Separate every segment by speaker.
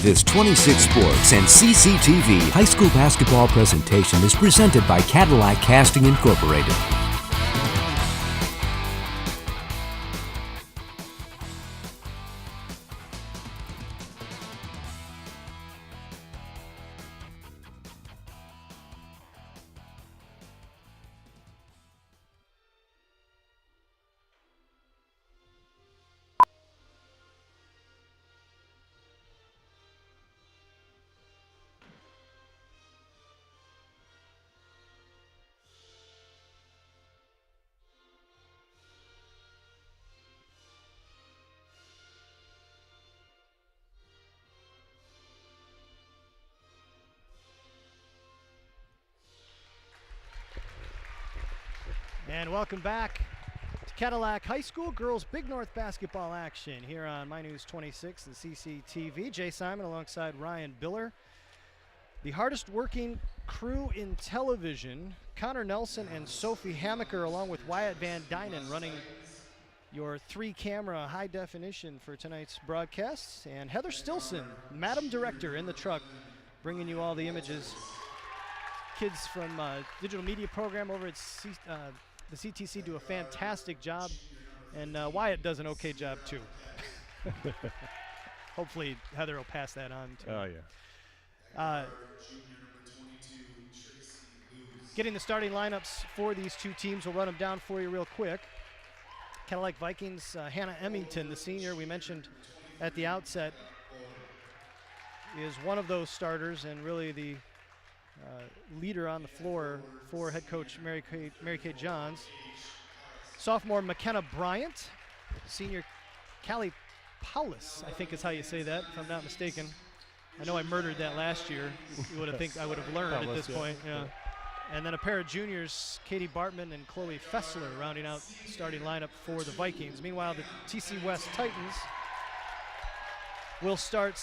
Speaker 1: This 26 Sports and CCTV high school basketball presentation is presented by Cadillac Casting Incorporated.
Speaker 2: And welcome back to Cadillac High School Girls Big North basketball action here on My News 26 and CCTV. Jay Simon alongside Ryan Biller. The hardest working crew in television, Connor Nelson and Sophie Hammaker, along with Wyatt Van Dynen, running your 3-camera high definition for tonight's broadcasts. And Heather Stilson, Madam Director, in the truck, bringing you all the images. Kids from digital media program over at the CTC do a fantastic job, and Wyatt does an okay job too. Hopefully Heather will pass that on to
Speaker 3: Oh, yeah.
Speaker 2: Getting the starting lineups for these two teams, we'll run them down for you real quick. Cadillac Vikings, Hannah Emmington, the senior we mentioned at the outset, is one of those starters and really the leader on the floor for head coach Mary Kay Johns. Sophomore McKenna Bryant, senior Callie Paulus, I think is how you say that, if I'm not mistaken. I know I murdered that last year. You would have think I would have learned at this point. Yeah. And then a pair of juniors, Katie Bartman and Chloe Fessler, rounding out the starting lineup for the Vikings. Meanwhile, the TC West Titans will start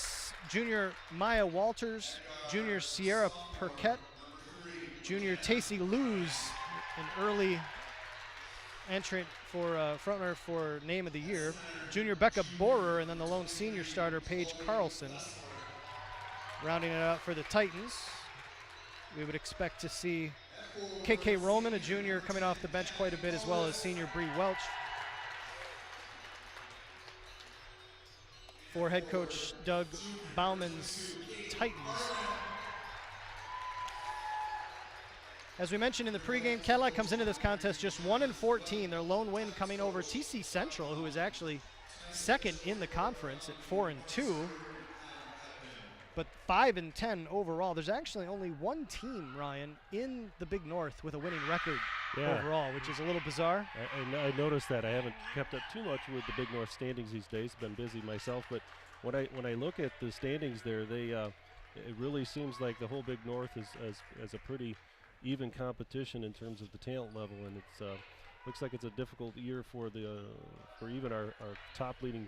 Speaker 2: junior Maya Walters, junior Sierra Perquette, junior Tacey Luz, an early entrant for frontrunner for Name of the Year, junior Becca Borer, and then the lone senior starter Paige Carlson. Rounding it out for the Titans, we would expect to see KK Roman, a junior, coming off the bench quite a bit, as well as senior Bree Welch. For head coach Doug Bauman's Titans. As we mentioned in the pregame, Cadillac comes into this contest just 1-14. Their lone win coming over TC Central, who is actually second in the conference at 4-2, but 5-10 overall. There's actually only one team, Ryan, in the Big North with a winning record overall, which is a little bizarre.
Speaker 3: I noticed that. I haven't kept up too much with the Big North standings these days. Been busy myself, but when I look at the standings there, it really seems like the whole Big North is a pretty even competition in terms of the talent level, and it's looks like it's a difficult year for even our top leading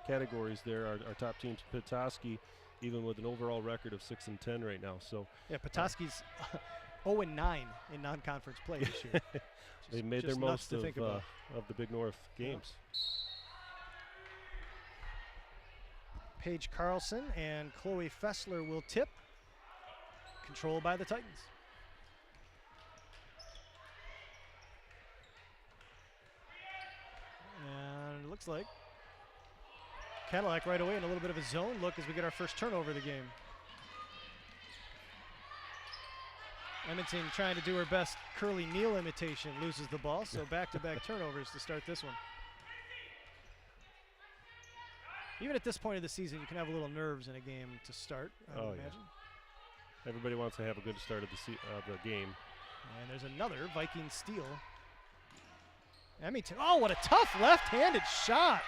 Speaker 3: categories there. Our top teams, Petoskey, even with an overall record of 6-10 right now. So
Speaker 2: yeah, Petoskey's 0-9 in non-conference play this year.
Speaker 3: They made their most of the Big North games.
Speaker 2: Paige Carlson and Chloe Fessler will tip, controlled by the Titans. And it looks like Cadillac right away in a little bit of a zone look as we get our first turnover of the game. Edmonton trying to do her best Curly Neal imitation, loses the ball, so back-to-back turnovers to start this one. Even at this point of the season, you can have a little nerves in a game to start, I would imagine.
Speaker 3: Yeah. Everybody wants to have a good start of the game.
Speaker 2: And there's another Viking steal. Emmington, oh, what a tough left-handed shot.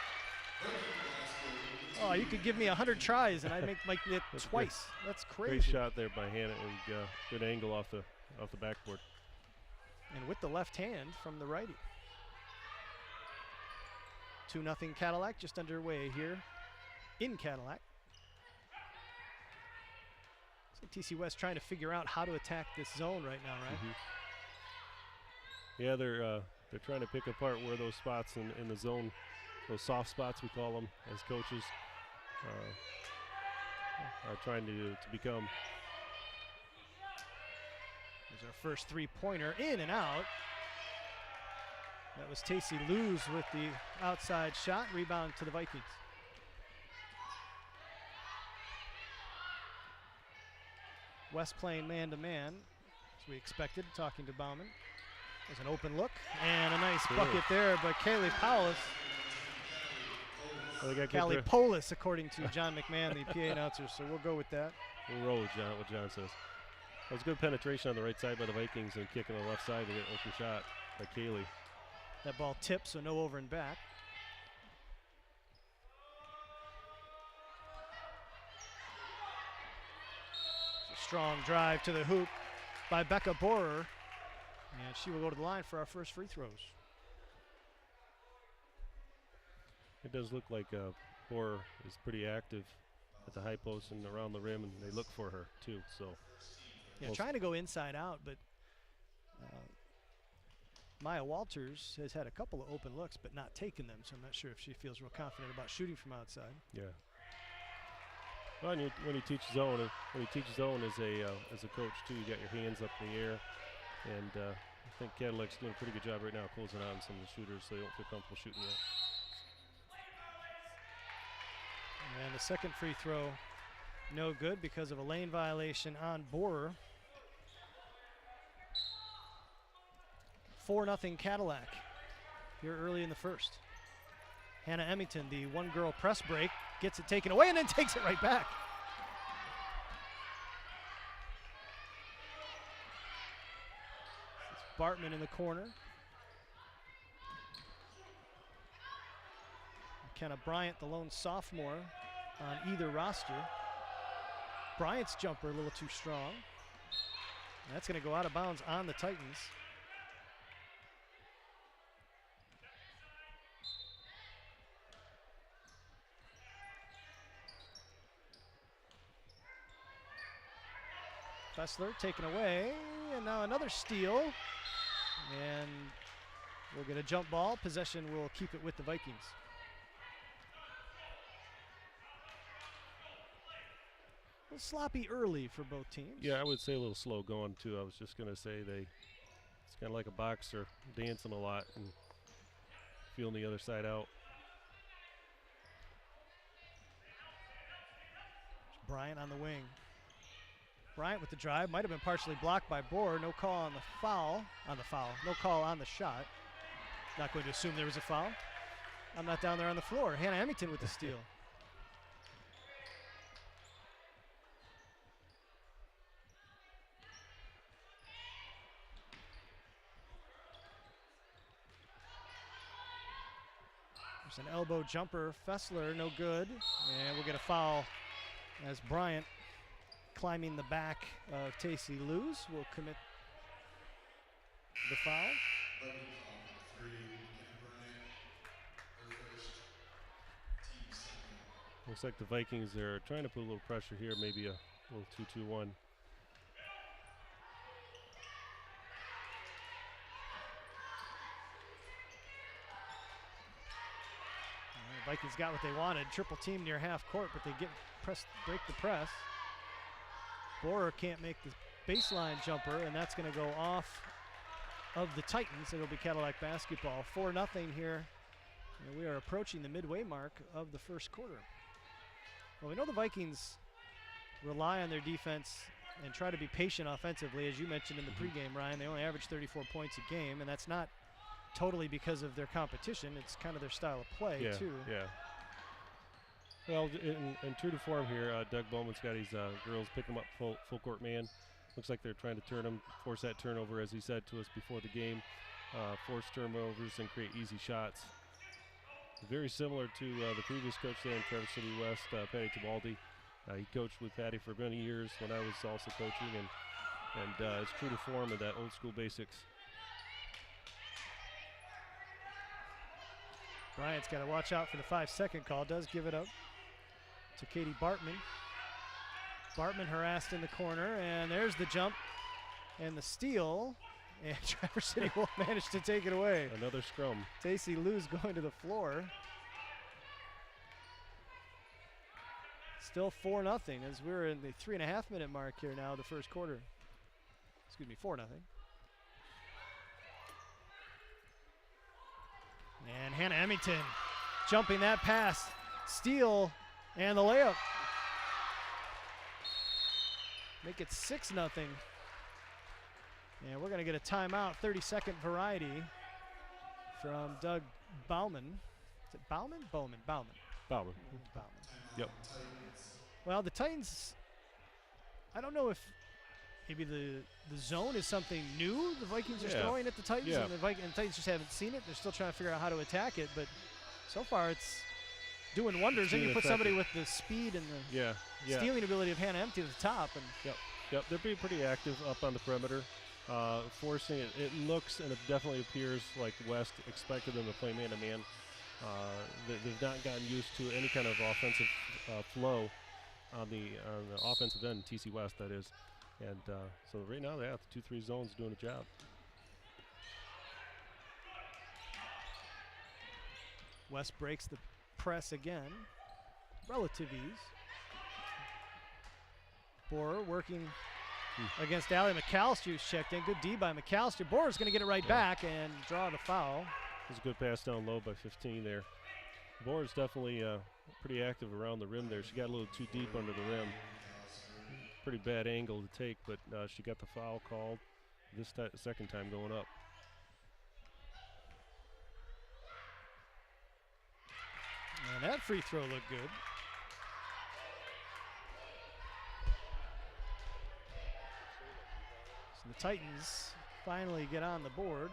Speaker 2: Oh, you could give me 100 tries and I'd make it twice. That's crazy.
Speaker 3: Great shot there by Hannah, and good angle off the backboard.
Speaker 2: And with the left hand from the righty. 2-0 Cadillac just underway here in Cadillac. Looks like TC West trying to figure out how to attack this zone right now, right?
Speaker 3: Mm-hmm. Yeah, they're trying to pick apart where those spots in the zone, those soft spots we call them as coaches, are trying to become.
Speaker 2: There's our first three-pointer, in and out. That was Tacey Luz with the outside shot, rebound to the Vikings. West playing man-to-man, as we expected, talking to Bauman. There's an open look, and a nice bucket there by Kaylee Powlis. Callie Polis, according to John McMahon, the PA announcer, so we'll go with that.
Speaker 3: We'll roll with John, what John says. That was good penetration on the right side by the Vikings and kick on the left side to get an open shot by Kaylee.
Speaker 2: That ball tipped, so no over and back. It's a strong drive to the hoop by Becca Borer, and she will go to the line for our first free throws.
Speaker 3: It does look like Borer is pretty active at the high post and around the rim, and they look for her too. So,
Speaker 2: yeah, trying to go inside out, but Maya Walters has had a couple of open looks, but not taken them. So I'm not sure if she feels real confident about shooting from outside.
Speaker 3: Yeah. Well, when you teach zone, as a coach too, you got your hands up in the air, and I think Cadillac's doing a pretty good job right now closing out on some of the shooters, so they don't feel comfortable shooting yet.
Speaker 2: And the second free throw, no good because of a lane violation on Borer. 4-0 Cadillac here early in the first. Hannah Emmington, the one-girl press break, gets it taken away and then takes it right back. It's Bartman in the corner. McKenna Bryant, the lone sophomore on either roster. Bryant's jumper a little too strong. And that's going to go out of bounds on the Titans. Fessler taken away, and now another steal. And we'll get a jump ball. Possession will keep it with the Vikings. A little sloppy early for both teams.
Speaker 3: Yeah, I would say a little slow going too. I was just going to say it's kind of like a boxer dancing a lot and feeling the other side out.
Speaker 2: Bryant on the wing. Bryant with the drive, might have been partially blocked by Borer. No call on the foul. No call on the shot. Not going to assume there was a foul. I'm not down there on the floor. Hannah Emmington with the steal. There's an elbow jumper. Fessler, no good. And we'll get a foul as Bryant, climbing the back of Tacey Luz, will commit the foul.
Speaker 3: Looks like the Vikings are trying to put a little pressure here, maybe a little 2-2-1.
Speaker 2: Vikings got what they wanted. Triple team near half court, but they break the press. Borer can't make the baseline jumper, and that's going to go off of the Titans. It'll be Cadillac basketball. 4-0 here. And we are approaching the midway mark of the first quarter. Well, we know the Vikings rely on their defense and try to be patient offensively. As you mentioned in the pregame, Ryan, they only average 34 points a game, and that's not totally because of their competition. It's kind of their style of play, too.
Speaker 3: Yeah. Well, in true to form here, Doug Bowman's got his girls pick him up full court man. Looks like they're trying to turn him, force that turnover, as he said to us before the game. Force turnovers and create easy shots. Very similar to the previous coach there in Traverse City West, Patty Tibaldi. He coached with Patty for many years when I was also coaching, and it's true to form of that old school basics.
Speaker 2: Bryant's got to watch out for the 5-second call. Does give it up to Katie Bartman. Bartman harassed in the corner, and there's the jump and the steal. And Traverse City will manage to take it away.
Speaker 3: Another scrum.
Speaker 2: Tacey Luz going to the floor. Still 4-0 as we're in the 3.5-minute mark here now, the first quarter. Excuse me, 4-0. And Hannah Emmington jumping that pass, steal, and the layup. Make it 6-0. And we're going to get a timeout, 30-second variety from Doug Bauman. Is it Bauman? Bowman. Bauman.
Speaker 3: Bauman. Yep.
Speaker 2: Well, the Titans, I don't know if maybe the zone is something new the Vikings are throwing at the Titans, and the Titans just haven't seen it. They're still trying to figure out how to attack it, but so far it's doing wonders. Then you put somebody with the speed and the stealing ability of Hannah Emmington at the top. And
Speaker 3: Yep, they're being pretty active up on the perimeter, forcing it. It looks and it definitely appears like West expected them to play man-to-man. They've not gotten used to any kind of offensive flow on the offensive end, TC West, that is. And so right now, the 2-3 zone's doing a job.
Speaker 2: West breaks the press again. Relative ease. Borer working against Allie McAllister, who's checked in. Good D by McAllister. Borer's going to get it right back and draw the foul.
Speaker 3: It was a good pass down low by 15 there. Borer's definitely pretty active around the rim there. She got a little too deep under the rim. Pretty bad angle to take, but she got the foul called this second time going up.
Speaker 2: And that free throw looked good. So the Titans finally get on the board.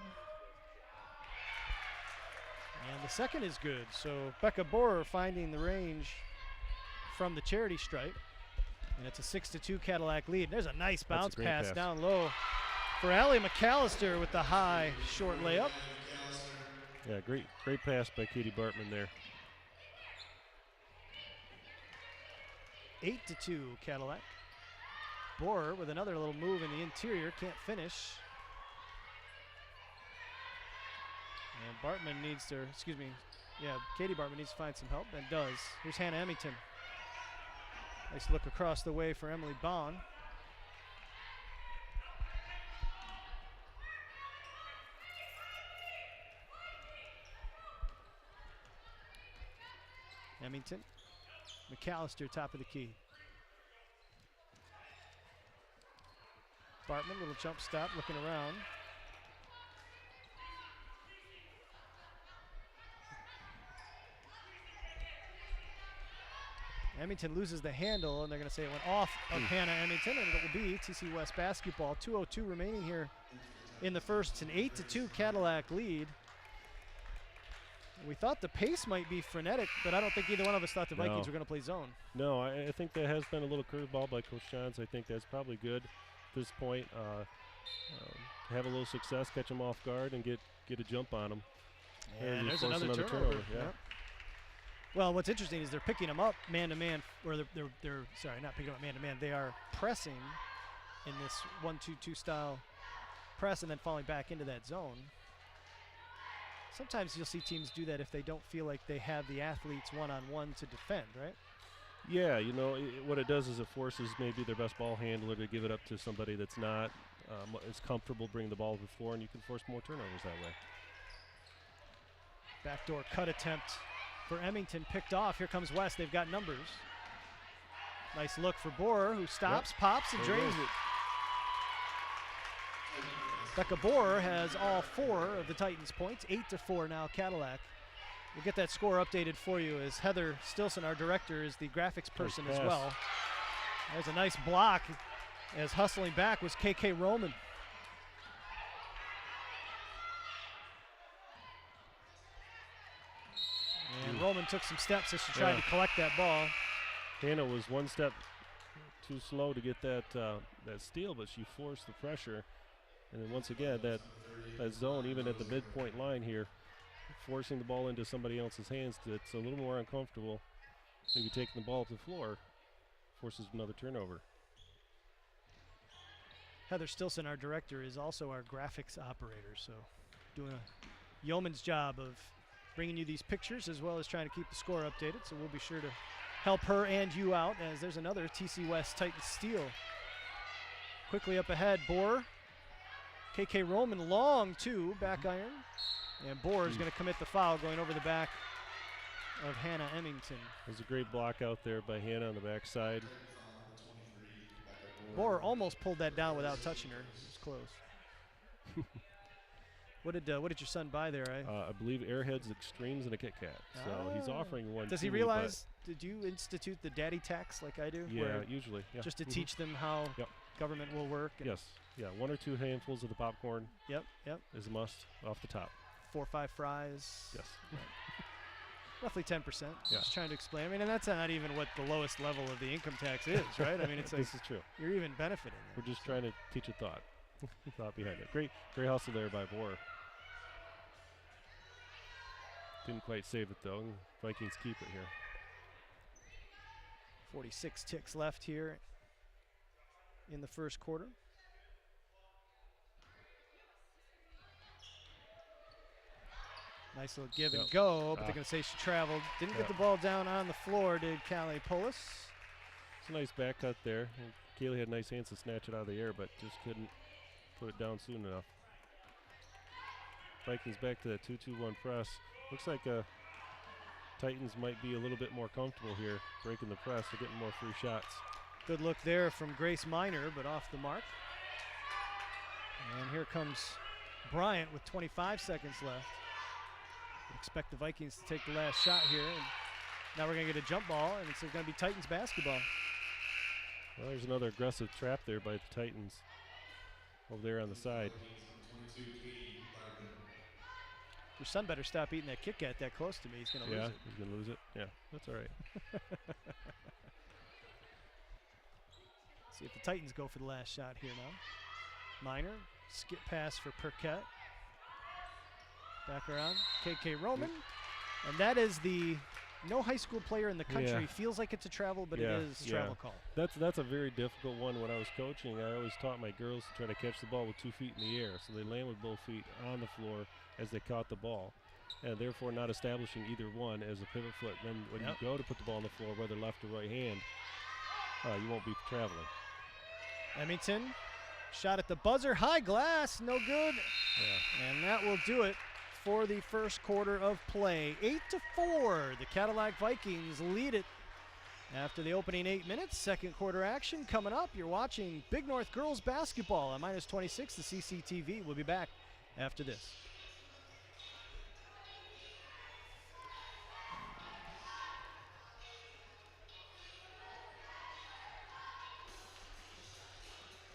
Speaker 2: And the second is good. So Becca Borer finding the range from the charity stripe. And it's a 6-2 Cadillac lead. There's a nice bounce pass down low for Allie McAllister with the high short layup.
Speaker 3: Yeah, great pass by Katie Bartman there.
Speaker 2: 8-2 Cadillac. Borer with another little move in the interior, can't finish. And Bartman needs to, Katie Bartman needs to find some help, and does. Here's Hannah Emmington. Nice look across the way for Emily Bond. Emmington. McAllister, top of the key. Bartman, little jump stop, looking around. Emmington loses the handle, and they're going to say it went off of Hannah Emmington, and it will be TC West basketball. 2:02 remaining here in the first. It's an 8-2 Cadillac lead. We thought the pace might be frenetic, but I don't think either one of us thought the Vikings were going to play zone.
Speaker 3: No, I think that has been a little curveball by Coach Johns. I think that's probably good at this point. Have a little success, catch them off guard, and get a jump on them.
Speaker 2: And there's another turnover.
Speaker 3: Yeah.
Speaker 2: Well, what's interesting is they're picking them up man-to-man, or they're sorry, not picking them up man-to-man. They are pressing in this 1-2-2 style press and then falling back into that zone. Sometimes you'll see teams do that if they don't feel like they have the athletes one-on-one to defend, right?
Speaker 3: Yeah, what it does is it forces maybe their best ball handler to give it up to somebody that's not as comfortable bringing the ball to the floor, and you can force more turnovers that way.
Speaker 2: Backdoor cut attempt for Emmington, picked off. Here comes West. They've got numbers. Nice look for Borer, who stops, pops, and drains it. Becca Borer has all 4 of the Titans' points. 8-4 now, Cadillac. We'll get that score updated for you as Heather Stilson, our director, is the graphics person as well. There's a nice block as hustling back was KK Roman. And Roman took some steps as she tried to collect that ball.
Speaker 3: Hannah was one step too slow to get that steal, but she forced the pressure. And then once again, that zone, even at the midpoint line here, forcing the ball into somebody else's hands, it's a little more uncomfortable. Maybe taking the ball to the floor forces another turnover.
Speaker 2: Heather Stilson, our director, is also our graphics operator, so doing a yeoman's job of bringing you these pictures as well as trying to keep the score updated. So we'll be sure to help her and you out, as there's another TC West Titan steal. Quickly up ahead, Bohr. KK Roman long two, back iron. And Bohr is going to commit the foul, going over the back of Hannah Emmington.
Speaker 3: There's a great block out there by Hannah on the backside.
Speaker 2: Bohr almost pulled that down without touching her. It was close. What did your son buy there?
Speaker 3: I believe Airheads, Extremes, and a Kit Kat. So he's offering one.
Speaker 2: Does he realize? Did you institute the daddy tax like I do?
Speaker 3: Yeah, usually. Yeah.
Speaker 2: Just to teach them how government will work.
Speaker 3: Yes. Yeah. 1 or 2 handfuls of the popcorn.
Speaker 2: Yep.
Speaker 3: Is a must off the top.
Speaker 2: 4 or 5 fries.
Speaker 3: Yes.
Speaker 2: Roughly 10%.
Speaker 3: Yeah.
Speaker 2: Just trying to explain. I mean, and that's not even what the lowest level of the income tax is, right? I mean, it's like
Speaker 3: this is true.
Speaker 2: You're even benefiting.
Speaker 3: We're just trying to teach a thought behind it. Great hustle there by Bohr. Didn't quite save it though. Vikings keep it here.
Speaker 2: 46 ticks left here in the first quarter. Nice little give and go, but they're going to say she traveled. Didn't get the ball down on the floor, did Callie Polis.
Speaker 3: It's a nice back cut there. And Kaylee had nice hands to snatch it out of the air, but just couldn't put it down soon enough. Vikings back to that 2-2-1 press. Looks like Titans might be a little bit more comfortable here, breaking the press. They're getting more free shots.
Speaker 2: Good look there from Grace Miner, but off the mark. And here comes Bryant with 25 seconds left. Expect the Vikings to take the last shot here. And now we're going to get a jump ball, and it's going to be Titans basketball.
Speaker 3: Well, there's another aggressive trap there by the Titans over there on the side.
Speaker 2: Your son better stop eating that Kit Kat that close to me. He's going to lose it.
Speaker 3: Yeah, he's going to lose it. Yeah, that's all right.
Speaker 2: See if the Titans go for the last shot here now. Miner, skip pass for Perquette. Back around, KK Roman. And that is no high school player in the country feels like it's a travel, but it is travel call.
Speaker 3: That's a very difficult one. When I was coaching, I always taught my girls to try to catch the ball with 2 feet in the air. So they land with both feet on the floor as they caught the ball, and therefore not establishing either one as a pivot foot. Then when you go to put the ball on the floor, whether left or right hand, you won't be traveling.
Speaker 2: Emmington, shot at the buzzer, high glass, no good.
Speaker 3: Yeah.
Speaker 2: And that will do it for the first quarter of play. 8-4, the Cadillac Vikings lead it after the opening 8 minutes. Second quarter action coming up. You're watching Big North Girls Basketball on -26, the CCTV. We'll be back after this.